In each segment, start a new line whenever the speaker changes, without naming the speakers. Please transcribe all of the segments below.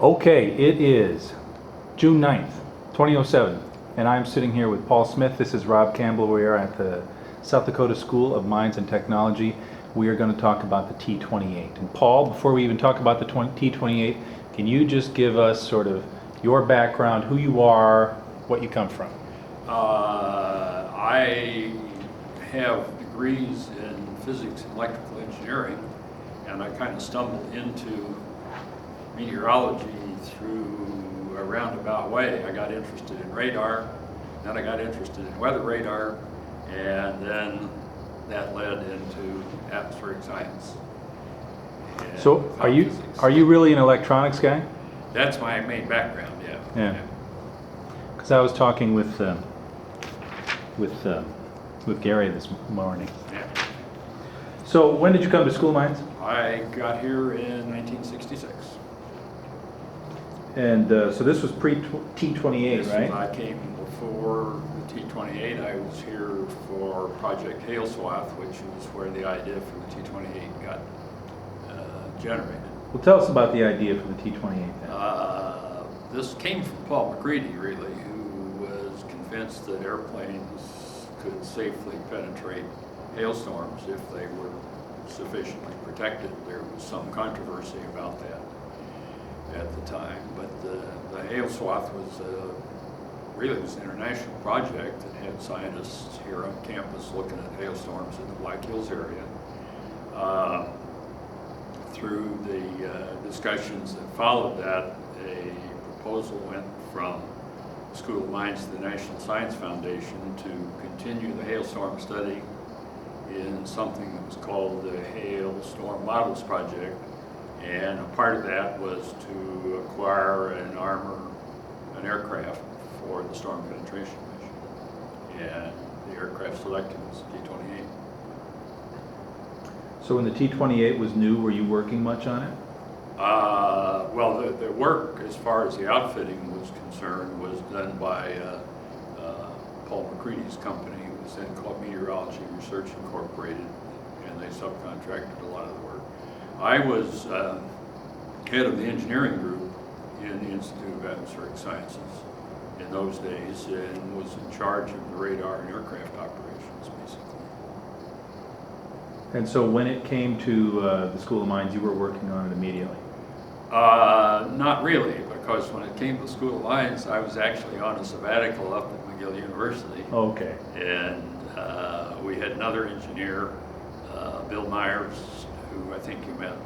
Okay, it is June 9th, 2007, and I'm sitting here with Paul Smith. This is Rob Campbell. We are at the South Dakota School of Mines and Technology. We are going to talk about the T28. And Paul, before we even talk about the T28, can you just give us sort of your background, who you are, what you come from?
I have degrees in physics and electrical engineering, and I kind of stumbled into meteorology through a roundabout way. I got interested in radar, then I got interested in weather radar, and then that led into atmospheric science.
So are you really an electronics guy?
That's my main background, yeah.
Yeah. Because I was talking with Gary this morning.
Yeah.
So when did you come to School of Mines?
I got here in 1966.
And so this was pre-T28, right?
I came before the T28. I was here for Project Hail Swath, which was where the idea for the T28 got generated.
Well, tell us about the idea for the T28 then.
This came from Paul McCready, really, who was convinced that airplanes could safely penetrate hailstorms if they were sufficiently protected. There was some controversy about that at the time, but the Hail Swath was really was an international project that had scientists here on campus looking at hailstorms in the Black Hills area. Through the discussions that followed that, a proposal went from the School of Mines to the National Science Foundation to continue the hailstorm study in something that was called the Hailstorm Models Project. And a part of that was to acquire an aircraft for the storm penetration mission. And the aircraft selected was the T-28.
So when the T-28 was new, were you working much on it?
Well, the work as far as the outfitting was concerned was done by Paul McCready's company. It was then called Meteorology Research Incorporated, and they subcontracted a lot of the work. I was head of the engineering group in the Institute of Atmospheric Sciences in those days, and was in charge of the radar and aircraft operations, basically.
And so when it came to the School of Mines, you were working on it immediately?
Not really, because when it came to the School of Mines, I was actually on a sabbatical up at McGill University.
Okay.
And we had another engineer, Bill Myers, who I think you met,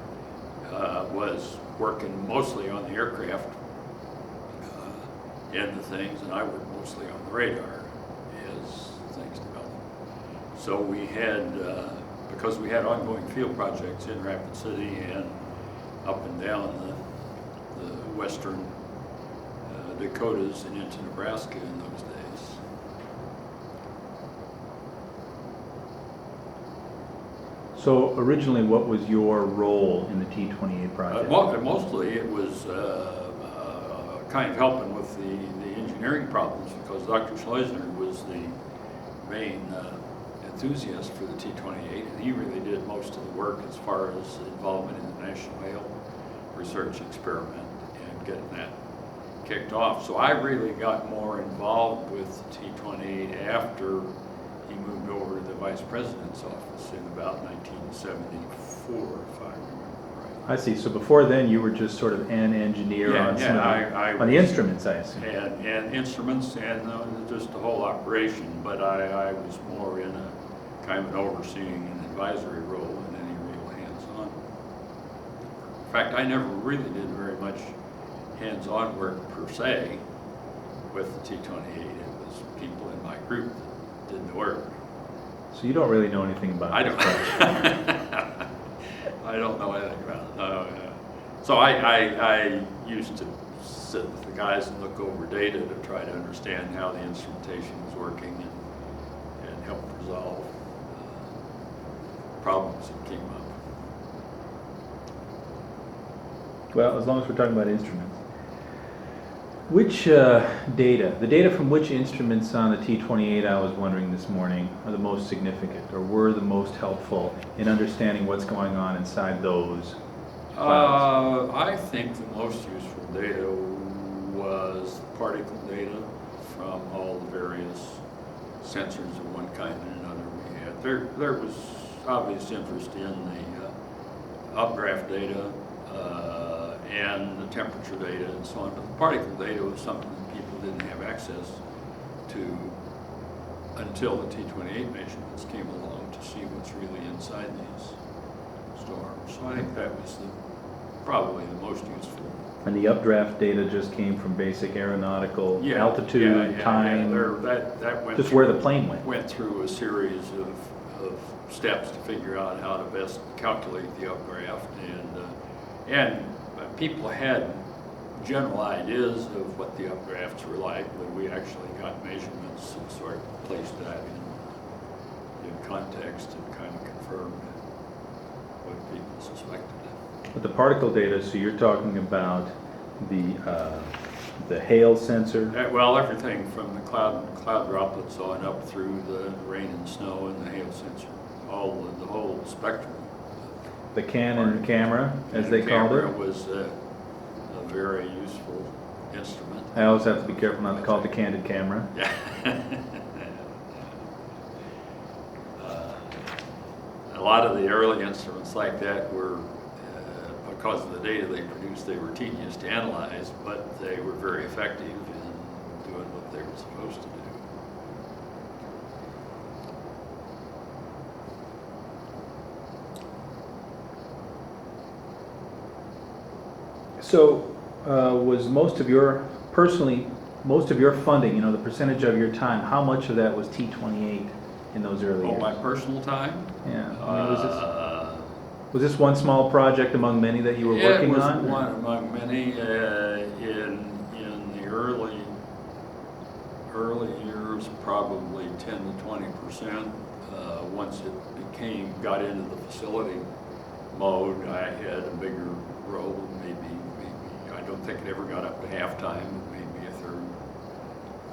was working mostly on the aircraft end of things, and I worked mostly on the radar as things developed. So we had, because we had ongoing field projects in Rapid City and up and down the western Dakotas and into Nebraska in those days.
So originally, what was your role in the T-28 project?
Mostly it was kind of helping with the engineering problems, because Dr. Schleusner was the main enthusiast for the T-28, and he really did most of the work as far as involvement in the National Hail Research Experiment and getting that kicked off. So I really got more involved with the T-28 after he moved over to the Vice President's office in about 1974, if I remember right.
I see. So before then, you were just sort of an engineer on the instruments, I assume.
And instruments and just the whole operation, but I was more in a kind of an overseeing and advisory role than any real hands-on. In fact, I never really did very much hands-on work per se with the T-28. It was people in my group that did the work.
So you don't really know anything about
I
this
don't.
project.
I don't know anything about it. So I used to sit with the guys and look over data to try to understand how the instrumentation was working and help resolve problems that came up.
Well, as long as we're talking about instruments. Which the data from which instruments on the T-28, I was wondering this morning, are the most significant or were the most helpful in understanding what's going on inside those files?
I think the most useful data was particle data from all the various sensors of one kind and another we had. There was obvious interest in the updraft data and the temperature data and so on, but the particle data was something that people didn't have access to until the T28 measurements came along to see what's really inside these storms. So I think that was probably the most useful.
And the updraft data just came from basic aeronautical altitude,
yeah,
time,
that went
just
through,
where the plane went.
Went through a series of steps to figure out how to best calculate the updraft, and people had general ideas of what the updrafts were like, but we actually got measurements and sort of placed that in context and kind of confirmed what people suspected.
But the particle data, so you're talking about the hail sensor?
Well, everything from the cloud droplets on up through the rain and snow and the hail sensor, the whole spectrum.
The Canon camera, as they called it?
The camera was a very useful instrument.
I always have to be careful not to call it the candid camera.
Yeah. A lot of the early instruments like that were, because of the data they produced, they were tedious to analyze, but they were very effective in doing what they were supposed to do.
So, was most of your funding, the percentage of your time, how much of that was T28 in those early years?
My personal time?
Yeah. I mean, was this one small project among many that you were working on?
It was one among many. In the early years, probably 10 to 20%. Once it got into the facility mode, I had a bigger role. Maybe I don't think it ever got up to half-time, maybe a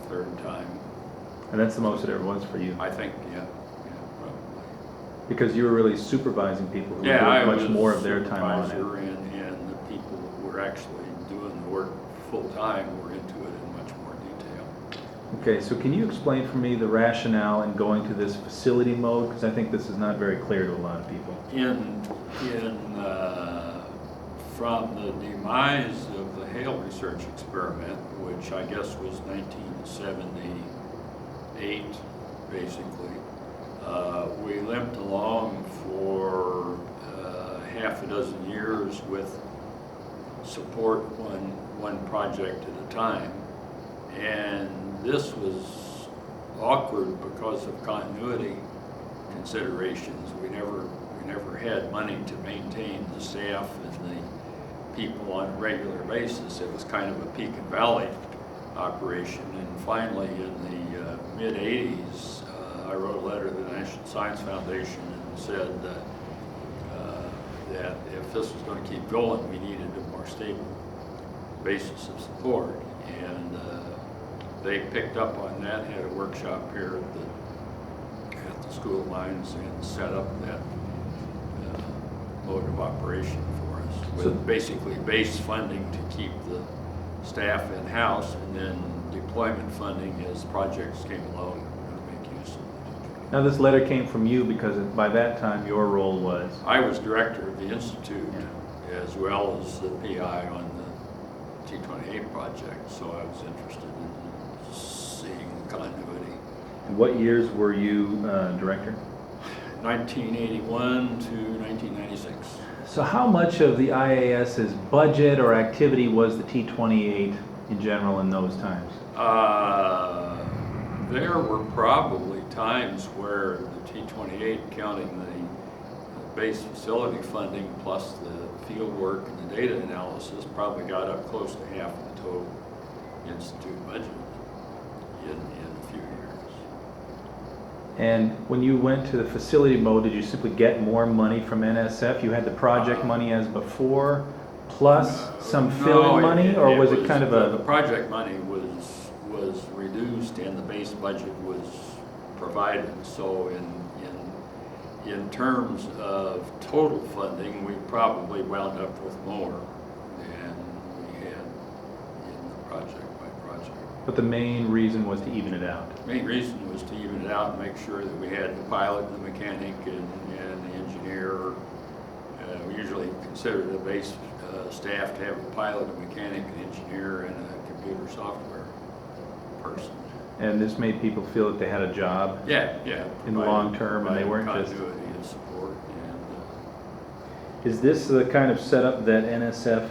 third time.
And that's the most it ever was for you?
I think, yeah, probably.
Because you were really supervising people who were much more of their time on it.
And the people who were actually doing the work full-time were into it in much more detail.
Okay, so can you explain for me the rationale in going to this facility mode? Because I think this is not very clear to a lot of people.
From the demise of the Hale research experiment, which I guess was 1978, basically, we limped along for half a dozen years with support one project at a time. And this was awkward because of continuity considerations. We never had money to maintain the staff and the people on a regular basis. It was kind of a peak and valley operation. And finally, in the mid-'80s, I wrote a letter to the National Science Foundation and said that if this was going to keep going, we needed a more stable basis of support. And they picked up on that, had a workshop here at the School of Mines, and set up that mode of operation for us, with basically base funding to keep the staff in-house, and then deployment funding as projects came along to make use of it.
Now this letter came from you because by that time your role was?
I was director of the Institute, as well as the PI on the T28 project, so I was interested in seeing the continuity.
And what years were you director?
1981 to 1996.
So how much of the IAS's budget or activity was the T28 in general in those times?
There were probably times where the T28, counting the base facility funding plus the field work and the data analysis, probably got up close to half of the total Institute budget in a few years.
And when you went to the facility mode, did you simply get more money from NSF? You had the project money as before, plus some fill-in money, or was it kind of a...
The project money was reduced and the base budget was provided. So in terms of total funding, we probably wound up with more than we had in the project by project.
But the main reason was to even it out.
The main reason was to even it out and make sure that we had the pilot, the mechanic, and the engineer. We usually consider the base staff to have a pilot, a mechanic, an engineer, and a computer software person.
And this made people feel that they had a job
Yeah.
in the long term, and they weren't just...
continuity and support.
Is this the kind of setup that NSF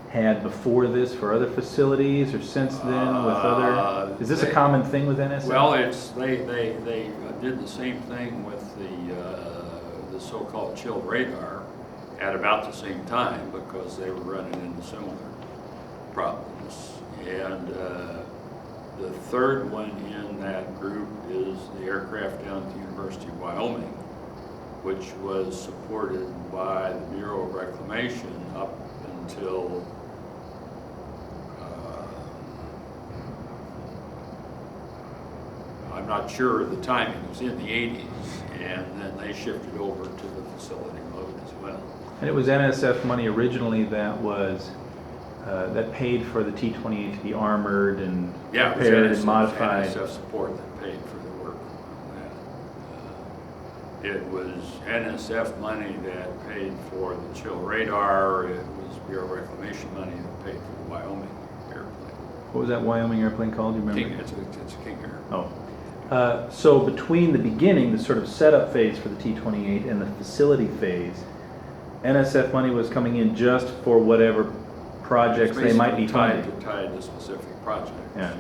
had before this for other facilities, or since then with other? Is this a common thing with NSF?
Well, they did the same thing with the so-called chilled radar at about the same time, because they were running into similar problems. And the third one in that group is the aircraft down at the University of Wyoming, which was supported by the Bureau of Reclamation up until I'm not sure of the timing. It was in the 80s, and then they shifted over to the facility mode as well.
And it was NSF money originally that was that paid for the T28 to be armored and repaired and modified.
NSF support that paid for the work on that. It was NSF money that paid for the chill radar. It was Bureau of Reclamation money that paid for the Wyoming airplane.
What was that Wyoming airplane called? Do you remember?
King, it's a King Air.
Oh. So between the beginning, the sort of setup phase for the T28 and the facility phase, NSF money was coming in just for whatever projects they might be funding.
Tied to specific projects.
Yeah.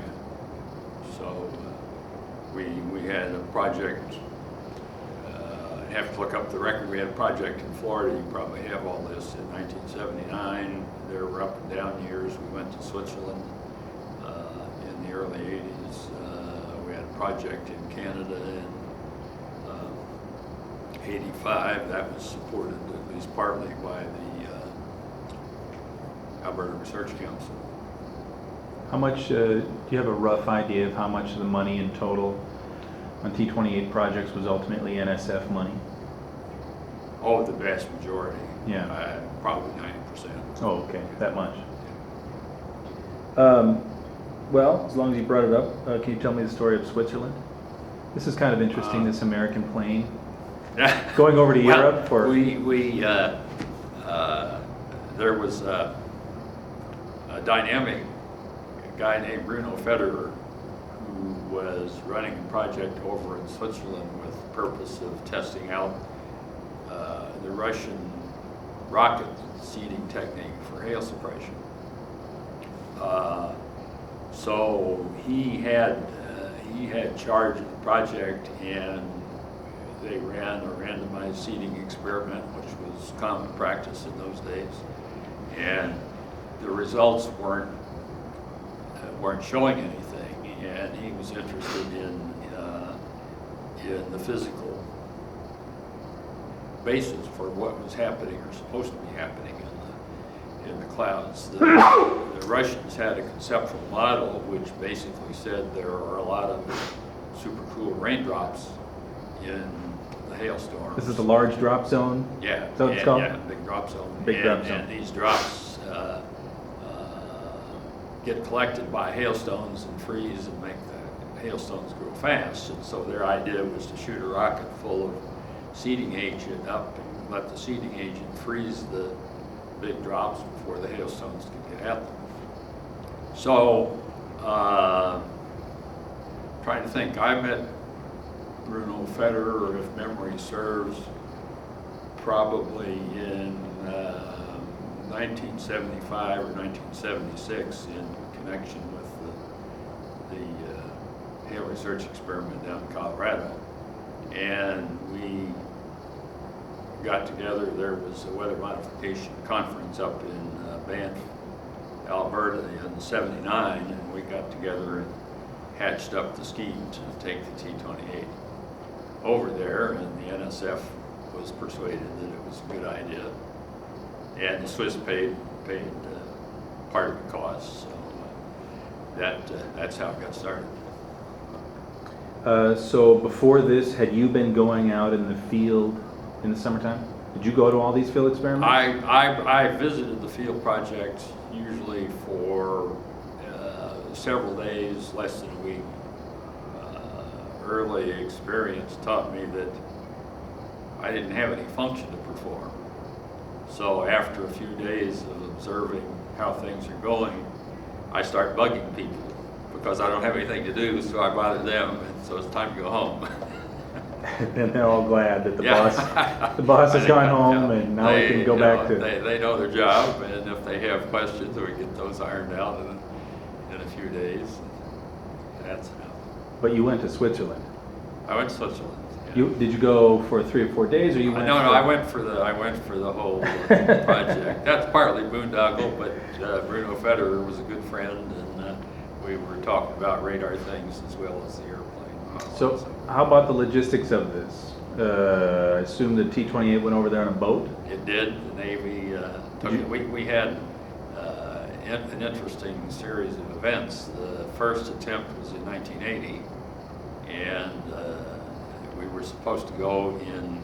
So we had a project, I have to look up the record, we had a project in Florida, you probably have all this, in 1979. There were up and down years. We went to Switzerland in the early 80s. We had a project in Canada in 85. That was supported at least partly by the Alberta Research Council.
How much, do you have a rough idea of how much of the money in total on T28 projects was ultimately NSF money?
Oh, the vast majority.
Yeah.
Probably 90%.
Oh, okay, that much. Well, as long as you brought it up, can you tell me the story of Switzerland? This is kind of interesting, this American plane. Going over to Europe for...
There was a dynamic guy named Bruno Federer who was running a project over in Switzerland with the purpose of testing out the Russian rocket seeding technique for hail suppression. So he had charge of the project, and they ran a randomized seeding experiment, which was common practice in those days, and the results weren't showing anything, and he was interested in the physical basis for what was happening or supposed to be happening in the clouds. The Russians had a conceptual model which basically said there are a lot of supercool raindrops in the hailstorms.
This is the large drop zone?
Yeah.
Is that what it's called?
Yeah, big drop zone.
Big drop zone.
And these drops get collected by hailstones and freeze and make the hailstones grow fast. And so their idea was to shoot a rocket full of seeding agent up and let the seeding agent freeze the big drops before the hailstones could get at them. So, trying to think, I met Bruno Federer, if memory serves, probably in 1975 or 1976 in connection with the hail research experiment down in Colorado. And we got together. There was a weather modification conference up in Banff, Alberta in '79, and we got together and hatched up the scheme to take the T28 over there, and the NSF was persuaded that it was a good idea, and the Swiss paid part of the cost. So that's how it got started.
So before this, had you been going out in the field in the summertime? Did you go to all these field experiments?
I visited the field project usually for several days, less than a week. Early experience taught me that I didn't have any function to perform. So after a few days of observing how things are going, I start bugging people because I don't have anything to do, so I bother them, and so it's time to go home.
And they're all glad that the
Yeah.
boss has gone home,
Yeah.
and now we can go back to.
They know their job, and if they have questions, we get those ironed out in a few days. That's enough.
But you went to Switzerland.
I went to Switzerland. Yeah.
Did you go for 3 or 4 days, or you went?
No, I went for the whole project. That's partly boondoggle, but Bruno Federer was a good friend, and we were talking about radar things as well as the airplane model.
So how about the logistics of this? I assume the T28 went over there on a boat?
It did. The Navy took it. We had an interesting series of events. The first attempt was in 1980, and we were supposed to go in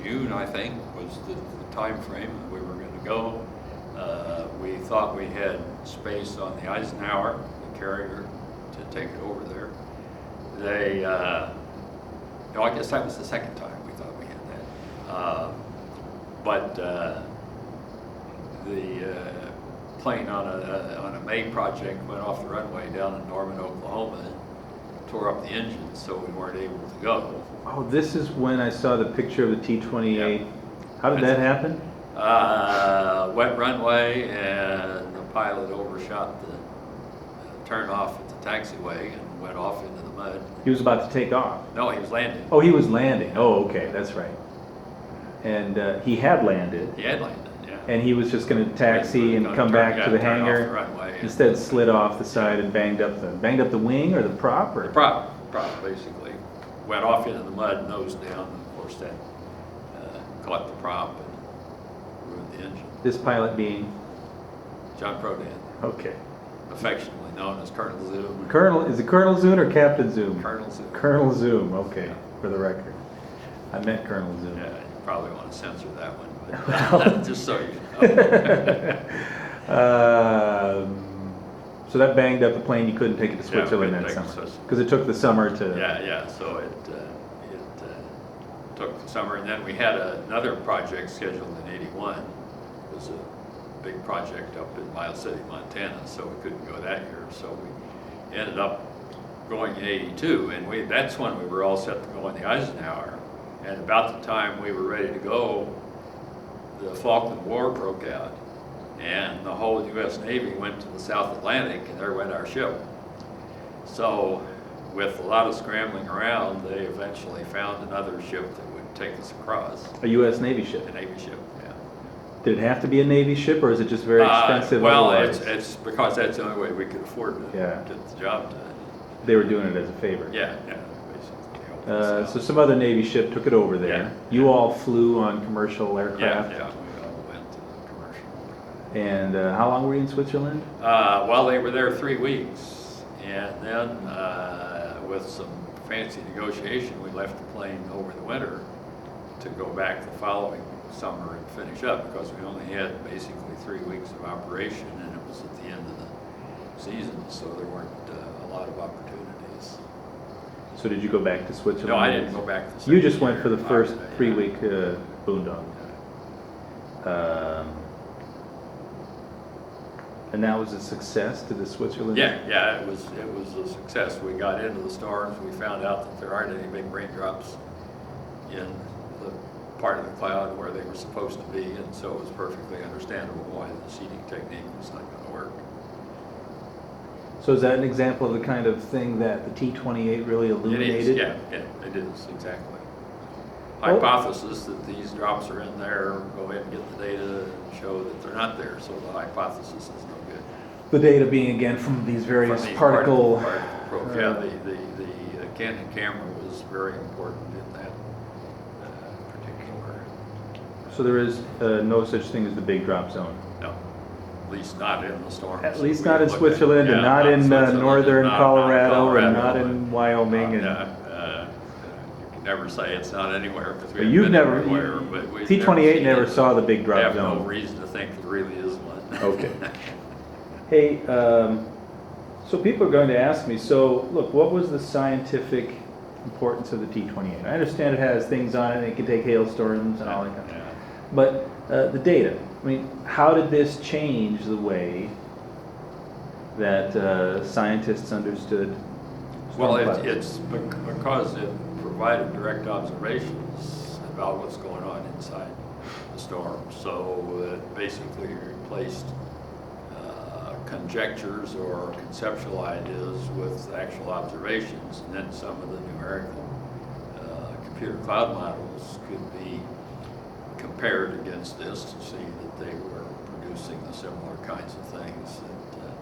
June, I think, was the time frame that we were going to go. We thought we had space on the Eisenhower, the carrier, to take it over there. No, I guess that was the second time we thought we had that. But the plane on a May project went off the runway down in Norman, Oklahoma, and tore up the engine, so we weren't able to go.
Oh, this is when I saw the picture of the T28.
Yeah.
How did that happen?
Wet runway, and the pilot overshot the turnoff at the taxiway and went off into the mud.
He was about to take off.
No, he was landing.
Oh, he was landing. Oh, okay, that's right. And he had landed.
He had landed, yeah.
And he was just going to taxi and come back to the hangar.
Runway,
Instead, slid off the side and banged up the wing or the prop, or
the prop basically went off into the mud, nose down. And of course, that caught the prop and ruined the engine.
This pilot being
John Prodan,
okay.
affectionately known as Colonel Zoom.
Is it Colonel Zoom or Captain Zoom?
Colonel Zoom.
Colonel Zoom. Okay, for the record, I meant Colonel Zoom.
Yeah, you probably want to censor that one,
Well.
but just so you know.
So that banged up the plane. You couldn't take it to
Yeah,
Switzerland
couldn't
that
take it to
summer
Switzerland.
because it took the summer to.
Yeah. So it took the summer, and then we had another project scheduled in '81. It was a big project up in Miles City, Montana, so we couldn't go that year. So we ended up going in '82, and that's when we were all set to go in the Eisenhower. And about the time we were ready to go, the Falkland War broke out, and the whole U.S. Navy went to the South Atlantic, and there went our ship. So with a lot of scrambling around, they eventually found another ship that would take us across.
A U.S. Navy ship.
A Navy ship, yeah.
Did it have to be a Navy ship, or is it just very expensive?
Well,
otherwise?
it's because that's the only way we could afford to
Yeah.
get the job done.
They were doing it as a favor.
Yeah, basically.
So some other Navy ship took it over there.
Yeah.
You all flew on commercial aircraft.
Yeah, we all went to the commercial.
And how long were you in Switzerland?
Well, they were there 3 weeks, and then with some fancy negotiation, we left the plane over the winter to go back the following summer and finish up, because we only had basically 3 weeks of operation, and it was at the end of the season, so there weren't a lot of opportunities.
So did you go back to Switzerland?
No, I didn't go back the
You
second
just went
year.
for the first
Yeah.
3-week boondoggle. And that was a success to the Switzerland?
Yeah, it was a success. We got into the storms. We found out that there aren't any big raindrops in the part of the cloud where they were supposed to be, and so it was perfectly understandable why the seeding technique was not going to work.
So is that an example of the kind of thing that the T28 really illuminated?
It is, yeah, it is, exactly.
Well-
Hypothesis that these drops are in there, go ahead and get the data and show that they're not there, so the hypothesis is no good.
The data being again from these various
From the
particle...
probe. Yeah, the Canon camera was very important in that particular.
So there is no such thing as the big drop zone.
No. At least not in the storms.
At least
that
not
we
in
looked at.
Switzerland, and
Yeah,
not in
Switzerland,
northern
and not
Colorado, and not
Colorado,
in Wyoming.
You
And
can never say it's not anywhere, because we
but
haven't
you've
been
never,
everywhere, but we've
T28
seen
never
it.
saw the big
I
drop
have no
zone.
reason to think there really is one.
Okay. Hey, so people are going to ask me, so look, what was the scientific importance of the T28? I understand it has things on it, it can take hailstorms and all that kind of stuff.
Yeah.
But the data, I mean, how did this change the way that scientists understood
Well,
storm clouds?
it's because it provided direct observations about what's going on inside the storm. So it basically replaced conjectures or conceptual ideas with actual observations, and then some of the numerical computer cloud models could be compared against this to see that they were producing the similar kinds of things that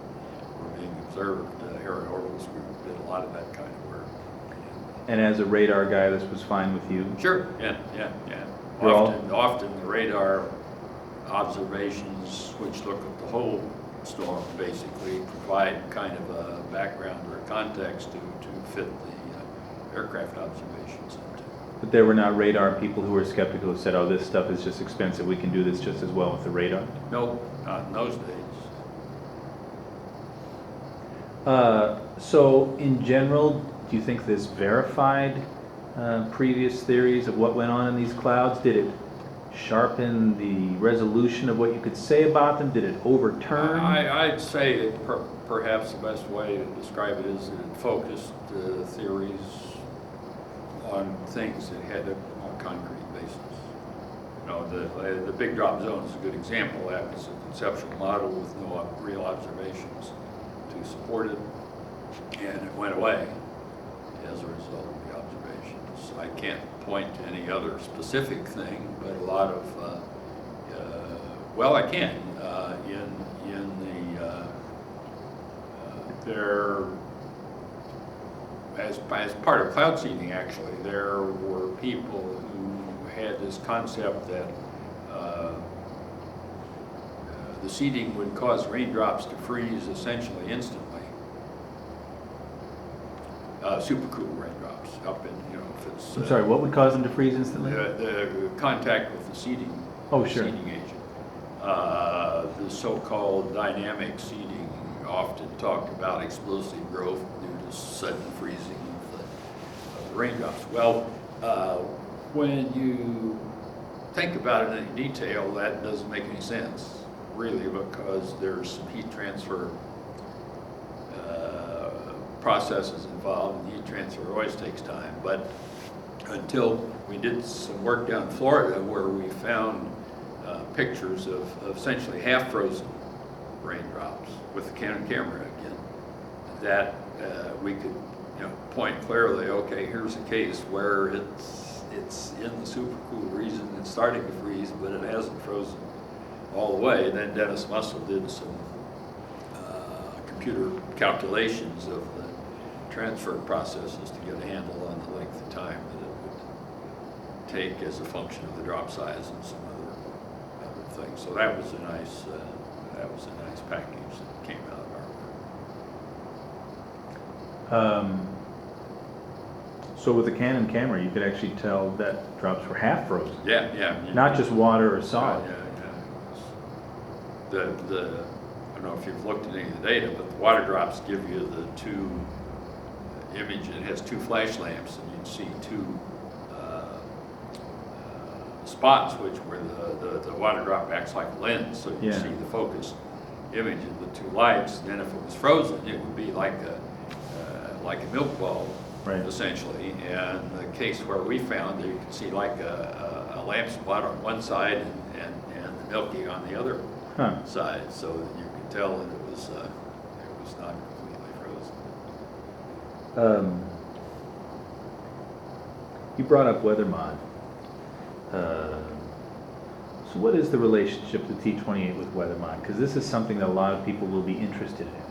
were being observed. Harry Orville's group did a lot of that kind of work.
And as a radar guy, this was fine with you?
Sure, yeah.
Well-
Often the radar observations, which look at the whole storm, basically provide kind of a background or a context to fit the aircraft observations into.
But there were not radar people who were skeptical who said, oh, this stuff is just expensive, we can do this just as well with the radar?
No, not in those days.
So in general, do you think this verified previous theories of what went on in these clouds? Did it sharpen the resolution of what you could say about them? Did it overturn?
I'd say it perhaps the best way to describe it is that it focused theories on things that had a more concrete basis. You know, the big drop zone is a good example. That was a conceptual model with no real observations to support it, and it went away as a result of the observations. I can't point to any other specific thing, but a lot of, well, I can. As part of cloud seeding, actually, there were people who had this concept that the seeding would cause raindrops to freeze essentially instantly. Supercool raindrops up in, if it's...
I'm sorry, what would cause them to freeze instantly?
The contact with the seeding.
Oh, sure.
Seeding agent. The so-called dynamic seeding often talked about explosive growth due to sudden freezing of the raindrops. Well, when you think about it in detail, that doesn't make any sense, really, because there's some heat transfer processes involved, and heat transfer always takes time. But until we did some work down in Florida where we found pictures of essentially half-frozen raindrops with the Canon camera again, that we could point clearly, okay, here's a case where it's in the supercool region, it's starting to freeze, but it hasn't frozen all the way. Then Dennis Mussel did some computer calculations of the transfer processes to get a handle on the length of time that it would take as a function of the drop size and some other things. So that was a nice package that came out of our work.
So with the Canon camera, you could actually tell that drops were half frozen.
Yeah.
Not just water or solid.
Yeah. I don't know if you've looked at any of the data, but the water drops give you the two image. It has two flash lamps, and you'd see two spots, which where the water drop acts like a lens, so you see the focused image of the two lights. And then if it was frozen, it would be like a milk bulb,
right,
essentially. And the case where we found that you could see like a lamp spot on one side and the milky on the other side, so that you could tell that it was not completely frozen.
You brought up WeatherMod. So what is the relationship of the T28 with WeatherMod? Because this is something that a lot of people will be interested in.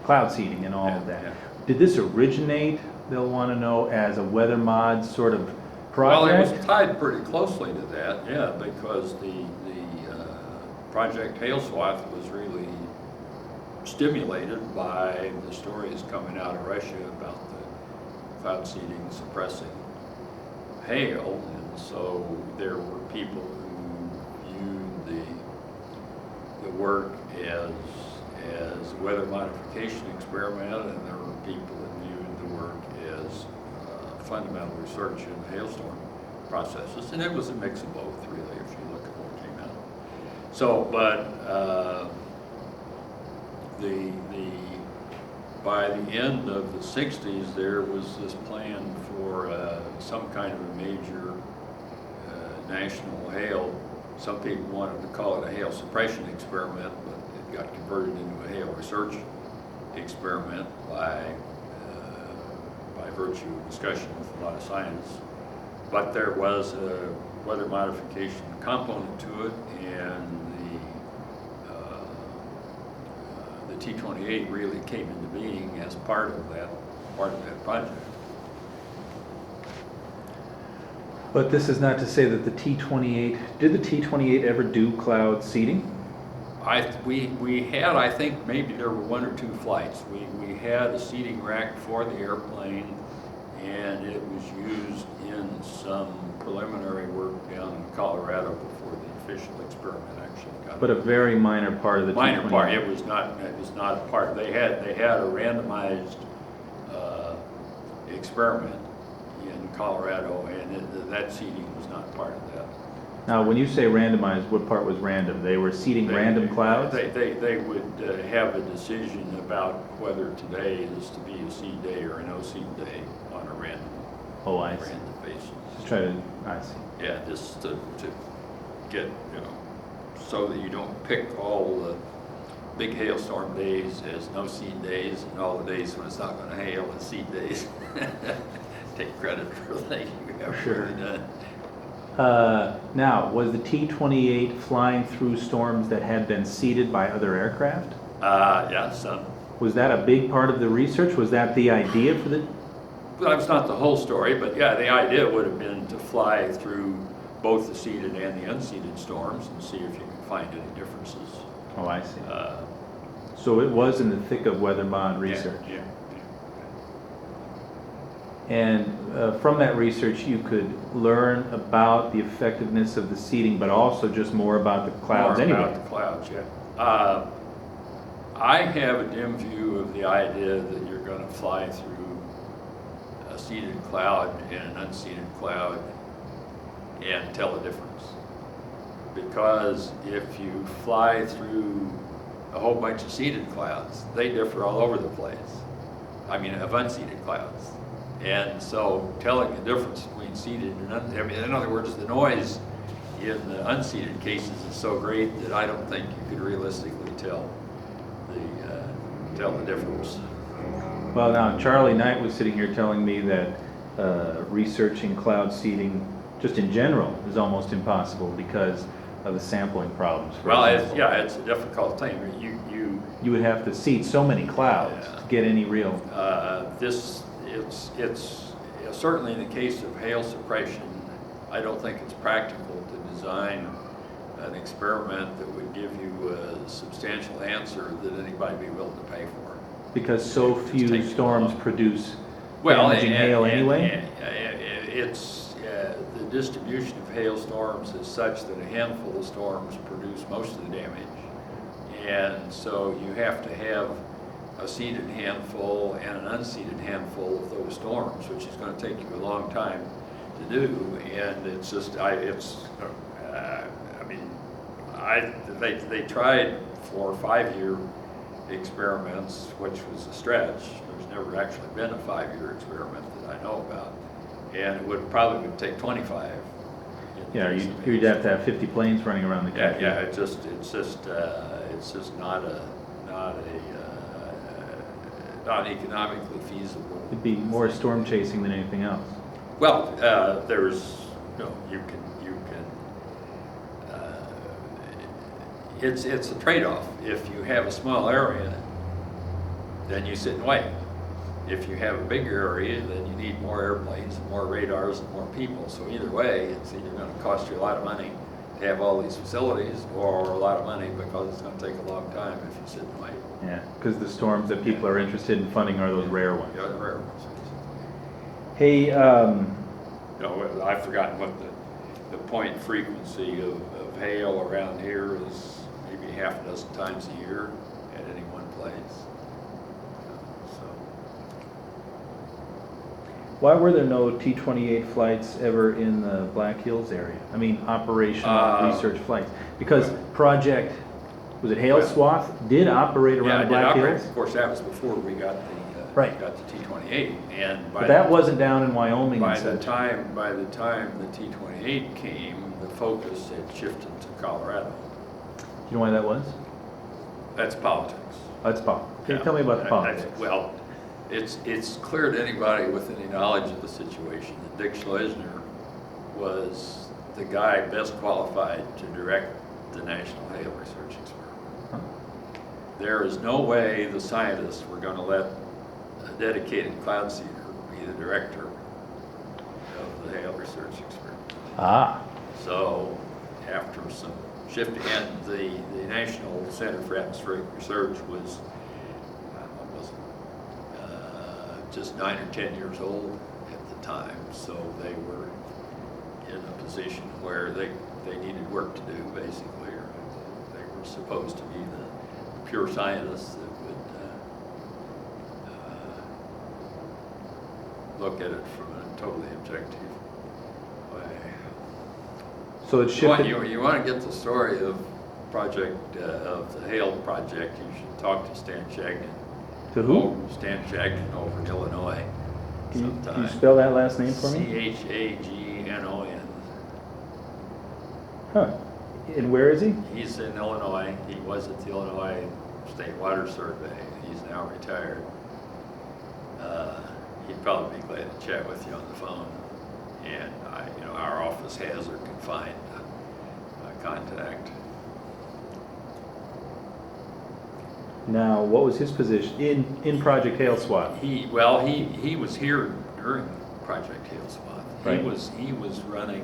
Cloud seeding and all of that. Yeah. Did this originate, they'll want to know, as a WeatherMod sort of project?
Well, it was tied pretty closely to that, yeah, because the Project Hail Swath was really stimulated by the stories coming out of Russia about the cloud seeding suppressing hail, and so there were people who viewed the work as a weather modification experiment, and there were people that viewed the work as fundamental research in hailstorm processes, and it was a mix of both, really, if you look at what came out. So, but by the end of the 60s, there was this plan for some kind of a major national hail. Some people wanted to call it a hail suppression experiment, but it got converted into a hail research experiment by virtue of discussion with a lot of scientists. But there was a weather modification component to it, and the T28 really came into being as part of that project.
But this is not to say that the T28, did the T28 ever do cloud seeding?
We had, I think maybe there were one or two flights. We had a seating rack for the airplane, and it was used in some preliminary work down in Colorado before the official experiment actually got.
But a very minor part of the
minor
T28.
part. It was not a part. They had a randomized experiment in Colorado, and that seeding was not part of that.
Now, when you say randomized, what part was random? They were seeding random clouds?
They would have a decision about whether today is to be a seed day or a no seed day on a random basis.
Just try to, I see.
Yeah, just to get, so that you don't pick all the big hailstorm days as no seed days and all the days when it's not going to hail as seed days. Take credit for everything you have really done.
Now, was the T-28 flying through storms that had been seeded by other aircraft?
Yeah, some.
Was that a big part of the research? Was that the idea for the?
Well, that's not the whole story, but yeah, the idea would have been to fly through both the seeded and the unseeded storms and see if you could find any differences.
Oh, I see. So it was in the thick of weather bond research.
Yeah.
And from that research, you could learn about the effectiveness of the seeding, but also just more about the clouds anyway.
More about the clouds, yeah. I have a dim view of the idea that you're going to fly through a seeded cloud and an unseeded cloud and tell the difference. Because if you fly through a whole bunch of seeded clouds, they differ all over the place. I mean, of unseeded clouds. And so telling the difference between seeded and unseeded, in other words, the noise in the unseeded cases is so great that I don't think you could realistically tell the difference.
Well, now, Charlie Knight was sitting here telling me that researching cloud seeding, just in general, is almost impossible because of the sampling problems.
Well, it's a difficult thing.
You would have to seed so many clouds to get any real.
It's certainly in the case of hail suppression, I don't think it's practical to design an experiment that would give you a substantial answer that anybody would be willing to pay for.
Because so few storms produce
damaging
hail anyway?
It's the distribution of hailstorms is such that a handful of storms produce most of the damage. And so you have to have a seeded handful and an unseeded handful of those storms, which is going to take you a long time to do. And it's just, they tried 4 or 5 year experiments, which was a stretch. There's never actually been a 5-year experiment that I know about. And it would probably take 25.
Yeah, you'd have to have 50 planes running around the country.
Yeah, it's just not economically feasible.
It'd be more storm chasing than anything else.
Well, it's a trade-off. If you have a small area, then you sit and wait. If you have a bigger area, then you need more airplanes, and more radars, and more people. So either way, it's either going to cost you a lot of money have all these facilities or a lot of money, because it's going to take a long time if you sit and wait.
Yeah, because the storms that people are interested in funding are those rare ones.
Yeah, the rare ones.
Hey,
No, I've forgotten what the point frequency of hail around here is. Maybe half a dozen times a year at any one place. So,
why were there no T28 flights ever in the Black Hills area? I mean, operational research flights. Because
well-
Project, was it Hail
Well-
Swath, did operate
yeah,
around
it
the
did
Black
operate.
Hills?
Of course, that was before we got the
Right.
got the T28, and
But that wasn't down in Wyoming
by
and
the
such.
time the T28 came, the focus had shifted to Colorado.
You know why that was?
That's politics.
That's Paul. Can you
Yeah,
tell me about the
that's-
politics?
Well, it's clear to anybody with any knowledge of the situation that Dick Schleusner was the guy best qualified to direct the National Hail Research Experiment.
Huh?
There is no way the scientists were going to let a dedicated cloud seeder be the director of the Hail Research Experiment.
Ah,
So after some shifting, and the National Center for Atmospheric Research was, what was it, just 9 or 10 years old at the time. So they were in a position where they needed work to do, basically, or they were supposed to be the pure scientists that would look at it from a totally objective way.
so it
You want,
shifted.
you want to get the story of of the Hale project, you should talk to Stan Shagnon.
To who?
Oh, Stan Shagnon over in Illinois.
Can you
sometime.
spell that last name for me?
Chagnon.
Huh. And where is he?
He's in Illinois. He was at the Illinois State Water Survey. He's now retired. He'd probably be glad to chat with you on the phone. And our office has or can find contact.
Now, what was his position in Project Hail Swath?
He was here during Project Hail Swath.
Right.
He was running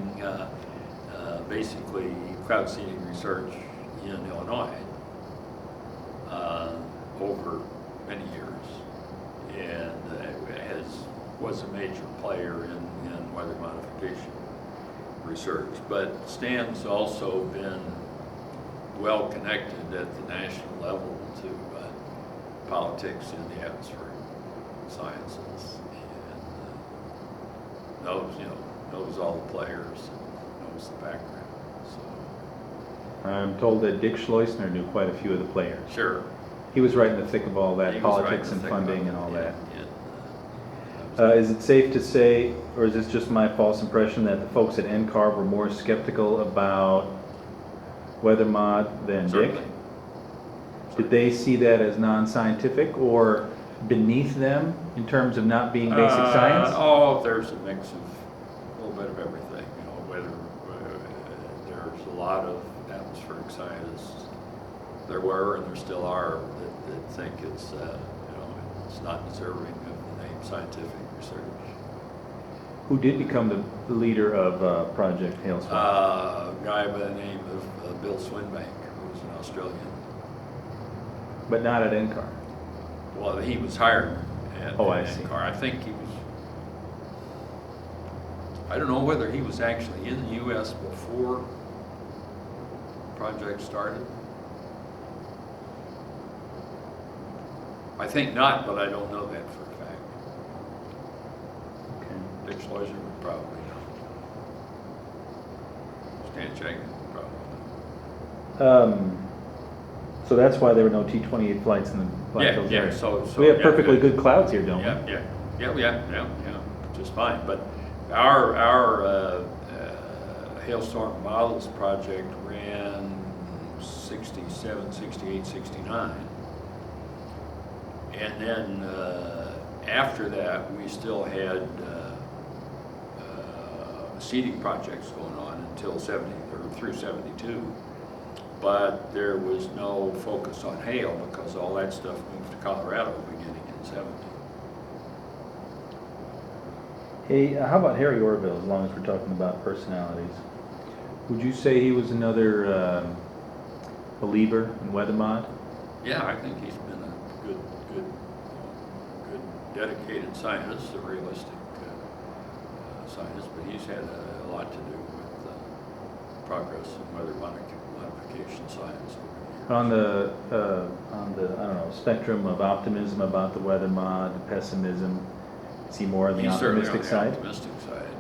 basically cloud seeding research in Illinois over many years, and was a major player in weather modification research. But Stan's also been well connected at the national level to politics in the atmospheric sciences, and knows all the players, and knows the background. So
I'm told that Dick Schleusner knew quite a few of the players.
sure,
He was right in the thick of all that,
he was right
politics
in
and
the thick of
funding
it,
and all
yeah,
that.
yeah.
Is it safe to say, or is this just my false impression, that the folks at NCAR were more skeptical about weather mod than
Certainly.
Dick? Did they see that as non-scientific or beneath them in terms of not being basic science?
Oh, there's a mix of a little bit of everything. Whether there's a lot of atmospheric scientists, there were and there still are, that think it's not deserving of the name scientific research.
Who did become the leader of Project Hail Swath?
A guy by the name of Bill Swinbank, who was an Australian.
But not at NCAR.
Well, he was hired at
Oh, I see.
NCAR. I think he was. I don't know whether he was actually in the U.S. before the project started. I think not, but I don't know that for a fact.
Okay.
Dick Schleusner would probably know. Stan Shagnon would probably know.
So that's why there were no T28 flights in the Black Hills
Yeah,
area.
so
We have
yeah,
perfectly good clouds here, don't we?
Yeah, just fine. But our hailstorm models project ran 67, 68, 69. And then after that, we still had seeding projects going on until 70 or through 72. But there was no focus on hail because all that stuff moved to Colorado beginning in 70.
Hey, how about Harry Orville, as long as we're talking about personalities? Would you say he was another believer in weather mod?
Yeah, I think he's been a good dedicated scientist, a realistic scientist, but he's had a lot to do with progress in weather modification science.
On the I don't know, spectrum of optimism about the weather mod, pessimism, is he more on the
He's certainly on
optimistic
the
side?
optimistic side,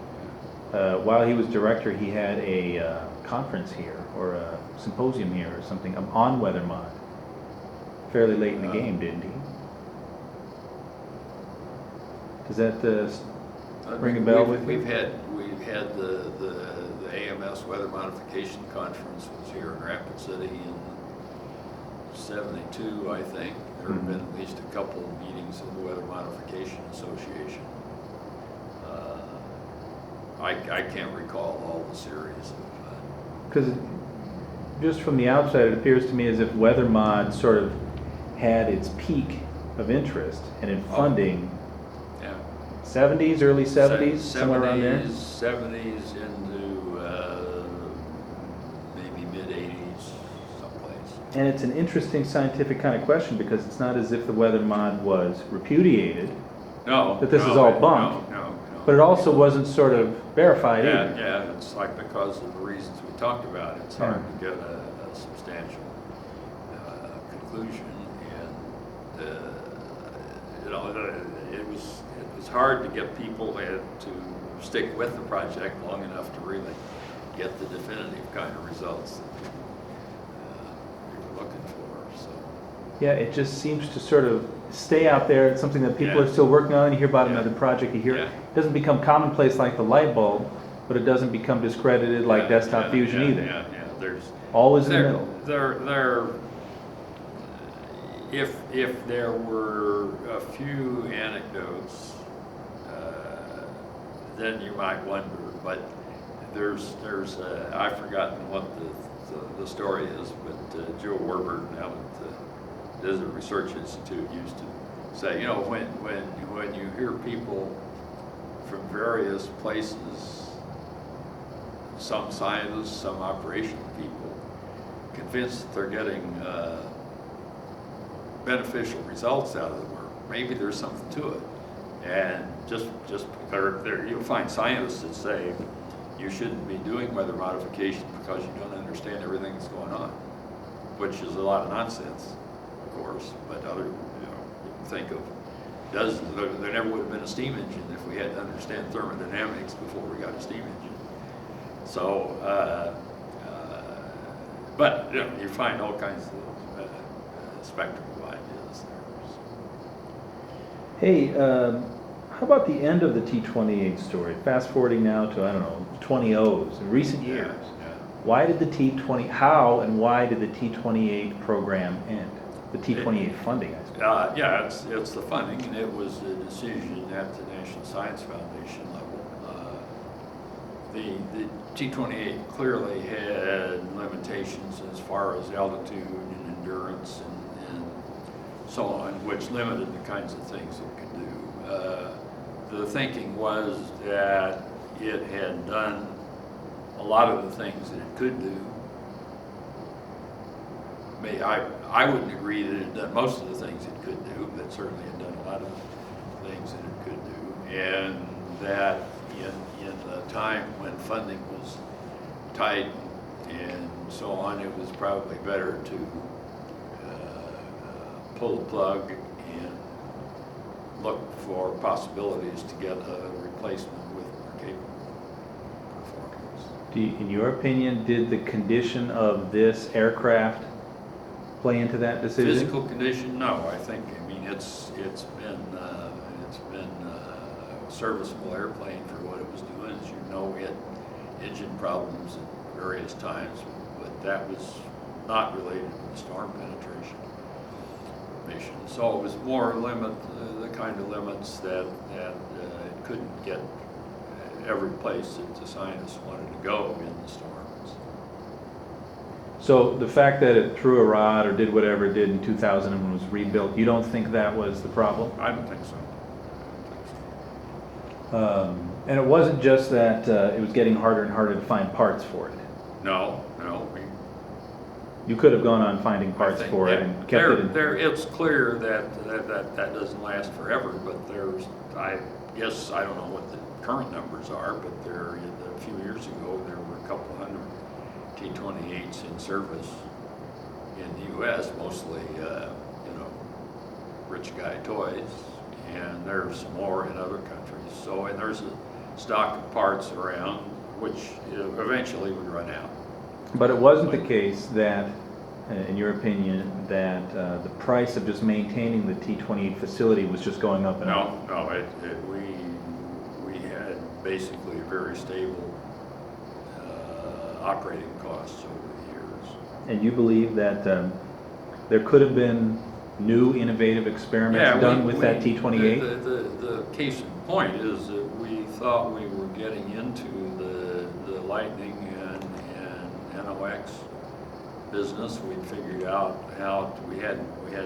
yeah.
While he was director, he had a conference here, or a symposium here, or something, on weather mod. Fairly late in the game, didn't he? Does that ring a bell with you?
We've had the AMS Weather Modification Conference was here in Rapid City in '72, I think. There have been at least a couple of meetings of the Weather Modification Association. I can't recall all the series of.
Because just from the outside, it appears to me as if weather mod sort of had its peak of interest and in funding.
Yeah.
70s, early 70s, somewhere around there?
70s into maybe mid-80s, someplace.
And it's an interesting scientific kind of question because it's not as if the weather mod was repudiated,
No.
that this is all bunk.
No.
but it also wasn't sort of verified either.
Yeah, it's like because of the reasons we talked about, it's hard to get a substantial conclusion. And, it was hard to get people to stick with the project long enough to really get the definitive kind of results that we were looking for. So.
Yeah, it just seems to sort of stay out there. It's something that people
Yeah.
are still working on. You hear about
Yeah.
another project, you hear
Yeah.
it doesn't become commonplace like the light bulb, but it doesn't become discredited like desktop fusion either.
Yeah. There's
Always in the middle.
there. If there were a few anecdotes, then you might wonder. But there's I've forgotten what the story is, but Joe Warburton out at the Desert Research Institute used to say, you know, when you hear people from various places, some scientists, some operational people, convinced that they're getting beneficial results out of the work, maybe there's something to it. And just you'll find scientists that say you shouldn't be doing weather modification because you don't understand everything that's going on, which is a lot of nonsense, of course. But other, you think of there never would have been a steam engine if we had to understand thermodynamics before we got a steam engine. So, but you find all kinds of spectrum of ideas there.
Hey, how about the end of the T28 story? Fast forwarding now to, I don't know, 20Os in recent years.
Yeah.
Why did the how and why did the T28 program end? The T28 funding, I suppose.
Yeah, it's the funding, and it was a decision at the National Science Foundation level. The T28 clearly had limitations as far as altitude and endurance and so on, which limited the kinds of things it could do. The thinking was that it had done a lot of the things that it could do. I wouldn't agree that it had done most of the things it could do, but certainly it had done a lot of the things that it could do. And that in the time when funding was tight and so on, it was probably better to pull the plug and look for possibilities to get a replacement with more capable performance.
In your opinion, did the condition of this aircraft play into that decision?
Physical condition, no. I mean, it's been a serviceable airplane for what it was doing. As you know, it had engine problems at various times, but that was not related to the storm penetration mission. So it was more the kind of limits that it couldn't get every place that the scientists wanted to go in the storms.
So the fact that it threw a rod or did whatever it did in 2000 and was rebuilt, you don't think that was the problem?
I don't think so.
And it wasn't just that it was getting harder and harder to find parts for it.
No,
You could have gone on finding parts
I think
for it
that
and kept it in.
it's clear that doesn't last forever, but there's, I guess, I don't know what the current numbers are, but a few years ago, there were a couple hundred T28s in service in the U.S., mostly, rich guy toys, and there's some more in other countries. So, and there's a stock of parts around, which eventually would run out.
But it wasn't the case that, in your opinion, that the price of just maintaining the T28 facility was just going up and up?
No, we had basically very stable operating costs over the years.
And you believe that there could have been new innovative experiments done with that T28?
The case in point is that we thought we were getting into the Lightning and NOx business. We'd figured out how we had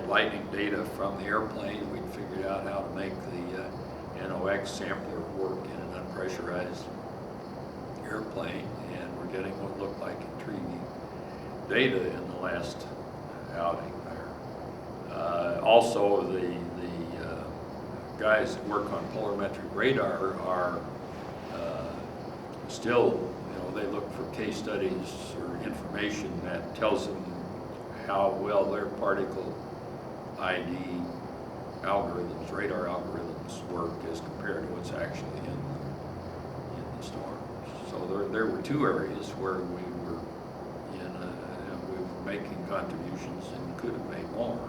Lightning data from the airplane. We'd figured out how to make the NOx sampler work in an unpressurized airplane, and we're getting what looked like intriguing data in the last outing there. Also, the guys that work on polarimetric radar are still, they look for case studies or information that tells them how well their particle ID algorithms, radar algorithms work as compared to what's actually in the storm. So there were two areas where we were making contributions and could have made more.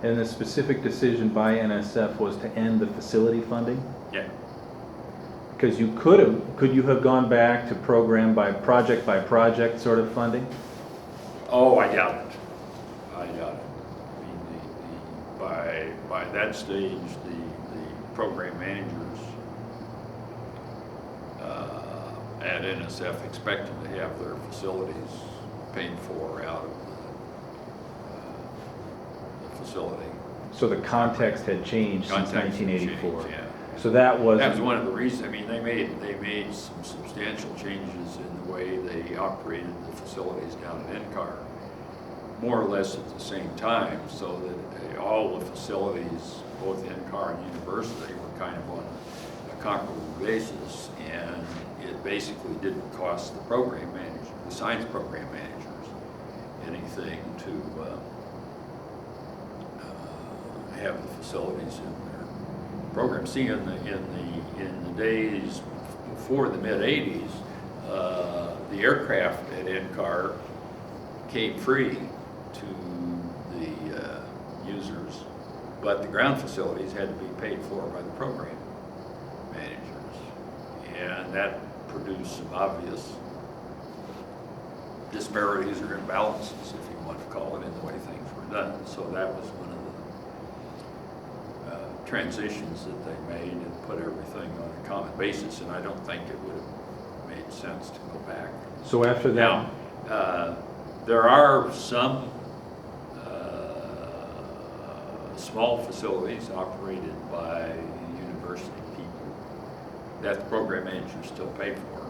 And the specific decision by NSF was to end the facility funding?
Yeah.
Because could you have gone back to program by project sort of funding?
Oh, I doubt it. I doubt it. I mean, by that stage, the program managers at NSF expected to have their facilities paid for out of the facility.
So the context had changed since
Context
1984.
changed, yeah.
So that was
one of the reasons. I mean, they made some substantial changes in the way they operated the facilities down at NCAR, more or less at the same time, so that all the facilities, both NCAR and university, were kind of on a comparable basis, and it basically didn't cost the program manager, the science program managers, anything to have the facilities in their program. See, in the days before the mid '80s, the aircraft at NCAR came free to the users, but the ground facilities had to be paid for by the program managers, and that produced some obvious disparities or imbalances, if you want to call it, in the way things were done. So that was one of the transitions that they made and put everything on a common basis, and I don't think it would have made sense to go back.
so after that.
Now, there are some small facilities operated by university people that the program managers still pay for,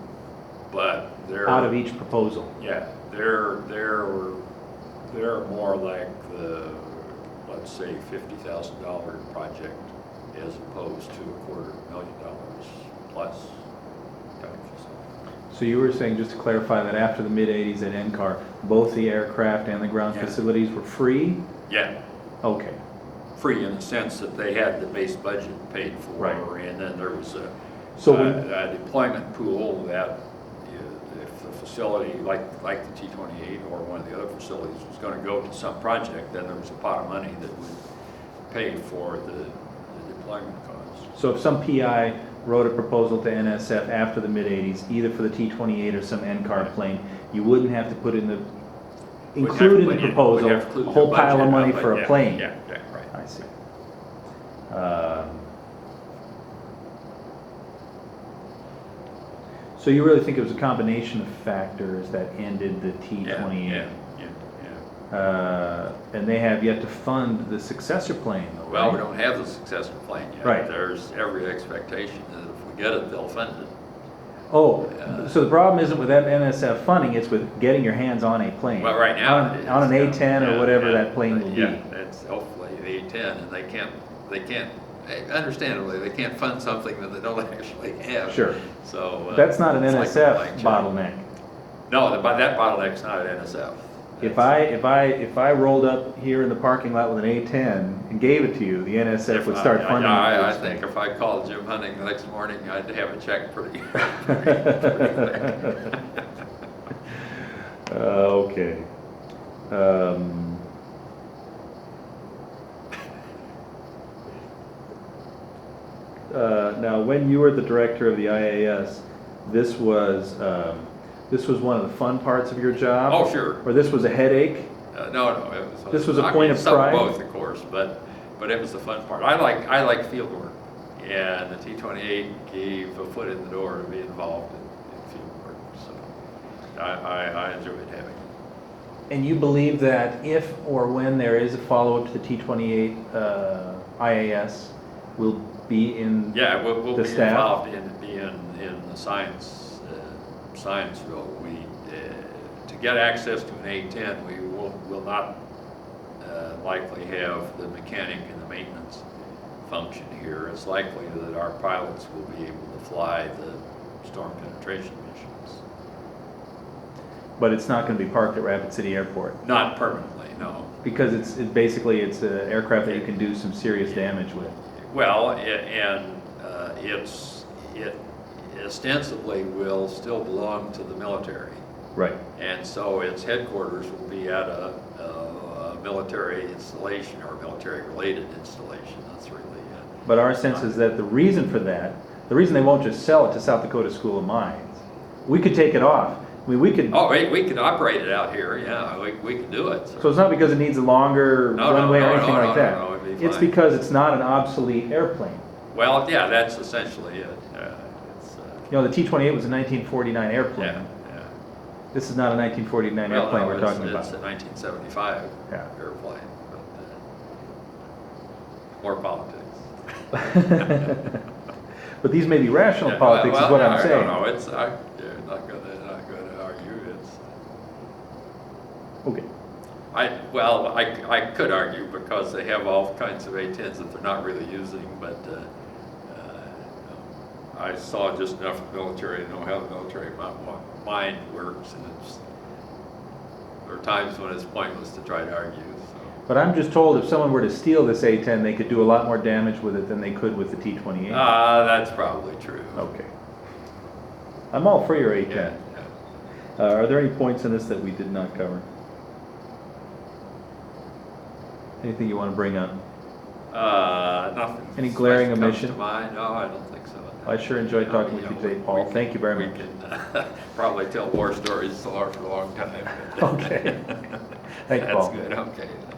but they're
out of each proposal.
Yeah, they're more like the, let's say, $50,000 project as opposed to $250,000 plus type facility.
So you were saying, just to clarify, that after the mid '80s at NCAR, both the aircraft and the ground
Yeah.
facilities were free?
Yeah,
Okay.
free in the sense that they had the base budget paid for,
Right.
and then there was
So
a deployment pool that if the facility, like the T28 or one of the other facilities, was going to go to some project, then there was a pot of money that would pay for the deployment costs.
So if some PI wrote a proposal to NSF after the mid '80s, either for the T28 or some NCAR plane, you wouldn't have to put in the, include in the proposal, a whole pile of money for a plane.
Yeah, right.
I see. So you really think it was a combination of factors that ended the T28?
Yeah.
And they have yet to fund the successor plane, though,
Well,
right?
we don't have the successor plane yet.
Right.
There's every expectation that if we get it, they'll fund it.
Oh, so the problem isn't with that NSF funding, it's with getting your hands on a plane.
Well, right now
On
it is.
on an A-10
Yeah,
or whatever
yeah,
that plane will be.
Yeah, it's hopefully the A-10, and they can't, understandably, they can't fund something that they don't actually have.
Sure.
So.
That's not an
it's like a
NSF
blank check.
bottleneck.
No, that bottleneck's not an NSF.
If I rolled up here in the parking lot with an A-10 and gave it to you, the NSF would start funding.
I
those
think if I called Jim Hunting the next morning, I'd have a check pretty quick.
Okay. Now, when you were the director of the IAS, this was one of the fun parts of your job?
Oh, sure.
Or this was a headache?
No, it was.
This was a point of pride?
Both, of course, but it was the fun part. I like field work, and the T28 gave a foot in the door to be involved in field work, so I enjoyed having it.
And you believe that if or when there is a follow-up to the T28 IAS, will be in
Yeah, we'll
the
be
staff?
involved in the science role. To get access to an A-10, we will not likely have the mechanic and the maintenance function here. It's likely that our pilots will be able to fly the storm penetration missions.
But it's not going to be parked at Rapid City Airport?
Not permanently, no.
Because it's basically an aircraft that you can do some serious damage with.
Well, it ostensibly will still belong to the military.
Right.
And so its headquarters will be at a military installation or military-related installation. That's really.
But our sense is that the reason for that, the reason they won't just sell it to South Dakota School of Mines, we could take it off. I mean, we could.
Oh, we could operate it out here. Yeah, we could do it.
So it's not because it needs a longer runway or anything like that.
No, it'd be
It's
fine.
because it's not an obsolete airplane.
Well, yeah, that's essentially it.
You know, the T-28 was a 1949 airplane.
Yeah.
This is not a 1949
Well,
airplane
no,
we're talking
It's a
about.
1975
Yeah.
airplane, but more politics.
But these may be rational
Yeah,
politics, is what I'm saying.
No, it's you're not going to argue.
Okay.
I could argue because they have all kinds of A-10s that they're not really using, but I saw just enough of the military to know how the military mind works, and there are times when it's pointless to try to argue. So.
But I'm just told if someone were to steal this A-10, they could do a lot more damage with it than they could with the T-28.
That's probably true.
Okay. I'm all for your A-10.
Yeah.
Are there any points in this that we did not cover? Anything you want to bring up?
Nothing.
Any glaring
special comes
omission?
to mind. No, I don't think so.
I sure enjoyed talking with you today, Paul. Thank you very much.
We can probably tell war stories for a long time.
Okay. Thanks, Paul.
That's good, okay.